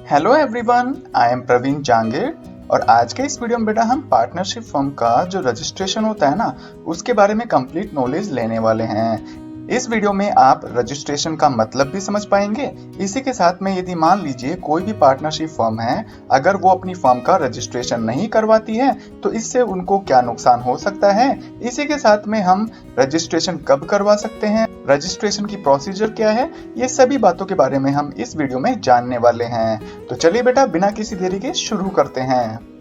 Hello everyone, I am Praveen Jangir और आज के इस वीडियो में बेटा हम पार्टनरशिप फर्म का जो रजिस्ट्रेशन होता है ना उसके बारे में कंप्लीट नॉलेज लेने वाले हैं। इस वीडियो में आप रजिस्ट्रेशन का मतलब भी समझ पाएंगे। इसी के साथ में यदि मान लीजिए कोई भी पार्टनरशिप फर्म है, अगर वो अपनी फर्म का रजिस्ट्रेशन नहीं करवाती है तो इससे उनको क्या नुकसान हो सकता है। इसी के साथ में हम रजिस्ट्रेशन कब करवा सकते हैं, रजिस्ट्रेशन की प्रोसीजर क्या है, ये सभी बातों के बारे में हम इस वीडियो में जानने वाले हैं। तो चलिए बेटा बिना किसी देरी के शुरू करते हैं।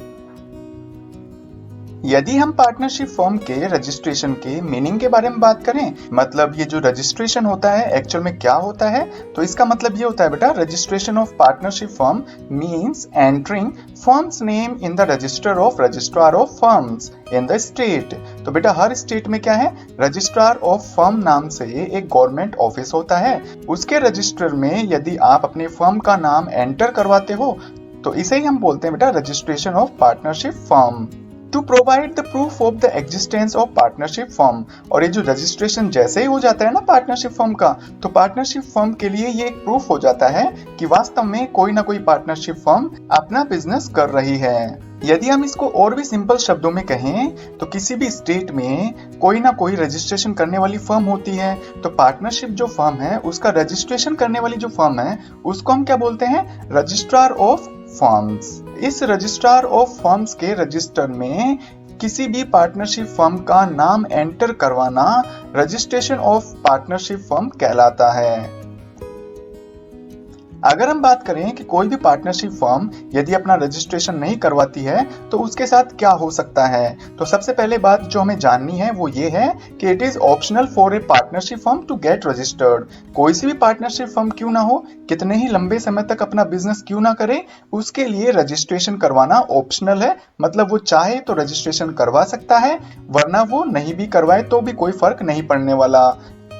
यदि हम पार्टनरशिप फर्म के रजिस्ट्रेशन के मीनिंग के बारे में बात करें, मतलब ये जो रजिस्ट्रेशन होता है एक्चुअल में क्या होता है, तो इसका मतलब ये होता है बेटा registration of partnership firm means entering firms name in the register of registrar of firms in the state. तो बेटा हर स्टेट में क्या है, रजिस्ट्रार ऑफ फर्म नाम से एक गवर्नमेंट ऑफिस होता है। उसके रजिस्टर में यदि आप अपने फर्म का नाम एंटर करवाते हो तो इसे ही हम बोलते हैं बेटा registration of partnership firm. To provide the proof of the existence of partnership firm, और ये जो रजिस्ट्रेशन जैसे ही हो जाता है ना पार्टनरशिप फर्म का, तो पार्टनरशिप फर्म के लिए ये एक प्रूफ हो जाता है कि वास्तव में कोई ना कोई पार्टनरशिप फर्म अपना बिजनेस कर रही है। यदि हम इसको और भी सिंपल शब्दों में कहें तो किसी भी स्टेट में कोई ना कोई रजिस्ट्रेशन करने वाली फर्म होती है, तो पार्टनरशिप जो फर्म है उसका रजिस्ट्रेशन करने वाली जो फर्म है उसको हम क्या बोलते हैं, रजिस्ट्रार ऑफ फर्म्स। इस रजिस्ट्रार ऑफ फर्म्स के रजिस्टर में किसी भी पार्टनरशिप फर्म का नाम एंटर करवाना रजिस्ट्रेशन ऑफ पार्टनरशिप फर्म कहलाता है। अगर हम बात करें कि कोई भी पार्टनरशिप फर्म यदि अपना रजिस्ट्रेशन नहीं करवाती है तो उसके साथ क्या हो सकता है, तो सबसे पहले बात जो हमें जाननी है वो ये है कि it is optional for a partnership firm to get registered. कोई सी भी पार्टनरशिप फर्म क्यों ना हो, कितने ही लंबे समय तक अपना बिजनेस क्यों ना करे, उसके लिए रजिस्ट्रेशन करवाना ऑप्शनल है। मतलब वो चाहे तो रजिस्ट्रेशन करवा सकता है, वरना वो नहीं भी करवाए तो भी कोई फर्क नहीं पड़ने वाला।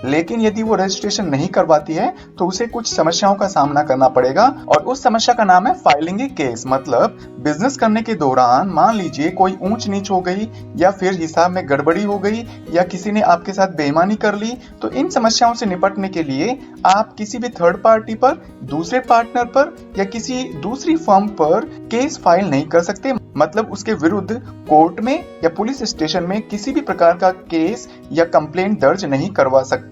लेकिन यदि वो रजिस्ट्रेशन नहीं करवाती है तो उसे कुछ समस्याओं का सामना करना पड़ेगा, और उस समस्या का नाम है फाइलिंग ए केस। मतलब बिजनेस करने के दौरान मान लीजिए कोई ऊंच नीच हो गई, या फिर हिसाब में गड़बड़ी हो गई, या किसी ने आपके साथ बेईमानी कर ली, तो इन समस्याओं से निपटने के लिए आप किसी भी थर्ड पार्टी पर, दूसरे पार्टनर पर या किसी दूसरी फर्म पर केस फाइल नहीं कर सकते। मतलब उसके विरुद्ध कोर्ट में या पुलिस स्टेशन में किसी भी प्रकार का केस या कंप्लेंट दर्ज नहीं करवा सकते।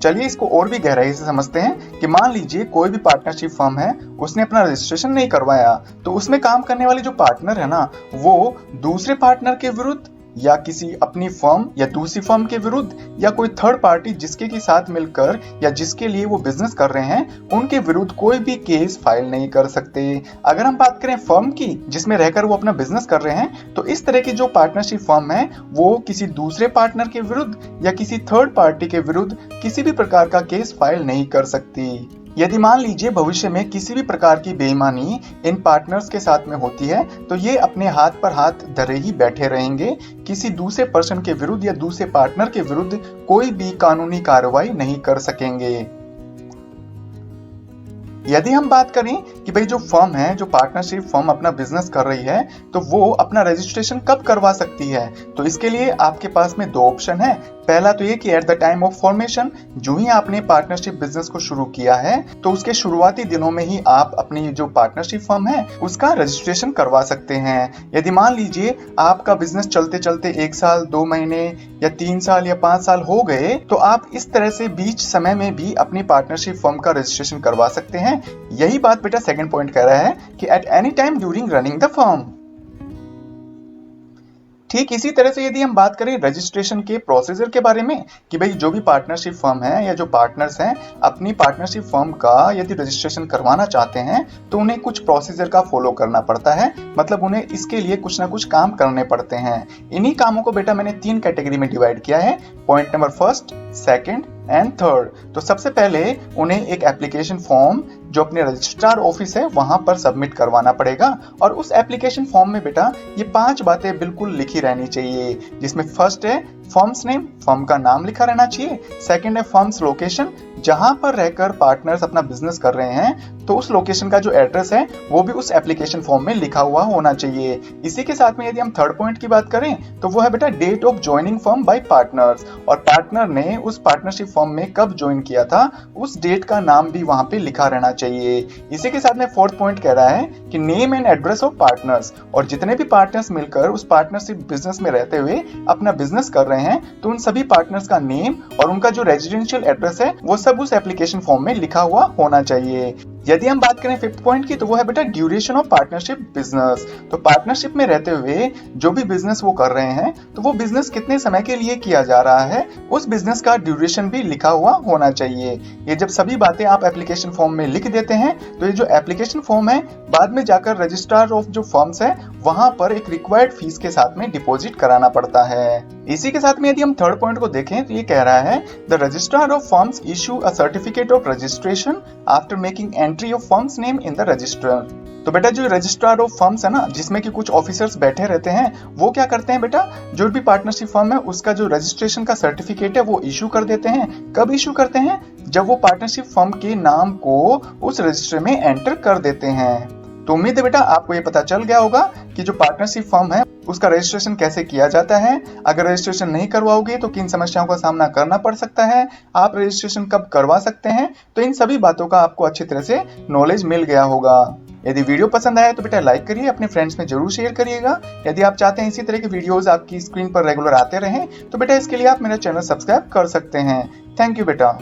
चलिए इसको और भी गहराई से समझते हैं कि मान लीजिए कोई भी पार्टनरशिप फर्म है, उसने अपना रजिस्ट्रेशन नहीं करवाया, तो उसमें काम करने वाले जो पार्टनर है ना, वो दूसरे पार्टनर के विरुद्ध या किसी अपनी फर्म या दूसरी फर्म के विरुद्ध या कोई थर्ड पार्टी जिसके के साथ मिलकर या जिसके लिए वो बिजनेस कर रहे हैं उनके विरुद्ध कोई भी केस फाइल नहीं कर सकते। अगर हम बात करें फर्म की जिसमें रहकर वो अपना बिजनेस कर रहे हैं, तो इस तरह की जो पार्टनरशिप फर्म है वो किसी दूसरे पार्टनर के विरुद्ध या किसी थर्ड पार्टी के विरुद्ध किसी भी प्रकार का केस फाइल नहीं कर सकती। यदि मान लीजिए भविष्य में किसी भी प्रकार की बेईमानी इन पार्टनर्स के साथ में होती है तो ये अपने हाथ पर हाथ धरे ही बैठे रहेंगे, किसी दूसरे पर्सन के विरुद्ध या दूसरे पार्टनर के विरुद्ध कोई भी कानूनी कार्रवाई नहीं कर सकेंगे। यदि हम बात करें कि भाई जो फर्म है, जो पार्टनरशिप फर्म अपना बिजनेस कर रही है, तो वो अपना रजिस्ट्रेशन कब करवा सकती है, तो इसके लिए आपके पास में दो ऑप्शन है। पहला तो ये कि at the time of formation, जो ही आपने पार्टनरशिप बिजनेस को शुरू किया है तो उसके शुरुआती दिनों में ही आप अपनी जो पार्टनरशिप फर्म है उसका रजिस्ट्रेशन करवा सकते हैं। यदि मान लीजिए आपका बिजनेस चलते चलते 1 साल 2 महीने या 3 साल या 5 साल हो गए, तो आप इस तरह से बीच समय में भी अपनी पार्टनरशिप फर्म का रजिस्ट्रेशन करवा सकते हैं। यही बात बेटा सेकंड पॉइंट कह रहा है कि at any time during running the firm. ठीक इसी तरह से यदि हम बात करें रजिस्ट्रेशन के प्रोसीजर के बारे में कि भाई जो भी पार्टनरशिप फर्म है या जो पार्टनर्स हैं अपनी पार्टनरशिप फर्म का यदि रजिस्ट्रेशन करवाना चाहते हैं तो उन्हें कुछ प्रोसीजर का फॉलो करना पड़ता है। मतलब उन्हें इसके लिए कुछ ना कुछ काम करने पड़ते हैं। इन्हीं कामों को बेटा मैंने 3 कैटेगरी में डिवाइड किया है, point number first, second and third. तो सबसे पहले उन्हें एक एप्लीकेशन फॉर्म जो अपने रजिस्ट्रार ऑफिस है वहां पर सबमिट करवाना पड़ेगा, और उस एप्लीकेशन फॉर्म में बेटा ये 5 बातें बिल्कुल लिखी रहनी चाहिए, जिसमें फर्स्ट है फर्म्स नेम, फर्म का नाम लिखा रहना चाहिए। सेकंड है फर्म्स लोकेशन, जहां पर रहकर पार्टनर्स अपना बिजनेस कर रहे हैं तो उस लोकेशन का जो एड्रेस है वो भी उस एप्लीकेशन फॉर्म में लिखा हुआ होना चाहिए। इसी के साथ में यदि हम थर्ड पॉइंट की बात करें तो वो है बेटा date of joining firm by partners, और पार्टनर ने उस पार्टनरशिप फर्म में कब ज्वाइन किया था उस डेट का नाम भी वहां पे लिखा रहना चाहिए। इसी के साथ में फोर्थ पॉइंट कह रहा है कि name and address of partners, और जितने भी पार्टनर्स मिलकर उस पार्टनरशिप बिजनेस में रहते हुए अपना बिजनेस कर रहे हैं तो उन सभी पार्टनर्स का नेम और उनका जो रेजिडेंशियल एड्रेस है वो सब उस एप्लीकेशन फॉर्म में लिखा हुआ होना चाहिए। यदि हम बात करें फिफ्थ पॉइंट की, तो वो है बेटा ड्यूरेशन ऑफ पार्टनरशिप बिजनेस। तो पार्टनरशिप में रहते हुए जो भी बिजनेस वो कर रहे हैं तो वो बिजनेस कितने समय के लिए किया जा रहा है, उस बिजनेस का ड्यूरेशन भी लिखा हुआ होना चाहिए। ये जब सभी बातें आप एप्लीकेशन फॉर्म में लिख देते हैं तो ये जो एप्लीकेशन फॉर्म है बाद में जाकर रजिस्ट्रार ऑफ जो फर्म्स है वहां पर एक रिक्वायर्ड फीस के साथ में डिपॉजिट कराना पड़ता है। इसी के साथ में यदि हम थर्ड पॉइंट को देखें तो ये कह रहा है the registrar of firms issue a certificate of registration after making entry of firms name in the register. तो बेटा जो रजिस्ट्रार ऑफ फर्म्स है ना, जिसमें कि कुछ ऑफिसर्स बैठे रहते हैं, वो क्या करते हैं बेटा, जो भी पार्टनरशिप फर्म है उसका जो रजिस्ट्रेशन का सर्टिफिकेट है वो इशू कर देते हैं। कब इशू करते हैं? जब वो पार्टनरशिप फर्म के नाम को उस रजिस्टर में एंटर कर देते हैं। तो उम्मीद है बेटा आपको ये पता चल गया होगा कि जो पार्टनरशिप फर्म है उसका रजिस्ट्रेशन कैसे किया जाता है। अगर रजिस्ट्रेशन नहीं करवाओगे तो किन समस्याओं का सामना करना पड़ सकता है, आप रजिस्ट्रेशन कब करवा सकते हैं, तो इन सभी बातों का आपको अच्छी तरह से नॉलेज मिल गया होगा। यदि वीडियो पसंद आया तो बेटा लाइक करिए, अपने फ्रेंड्स में जरूर शेयर करिएगा। यदि आप चाहते हैं इसी तरह के वीडियोस आपकी स्क्रीन पर रेगुलर आते रहें तो बेटा इसके लिए आप मेरा चैनल सब्सक्राइब कर सकते हैं। थैंक यू बेटा।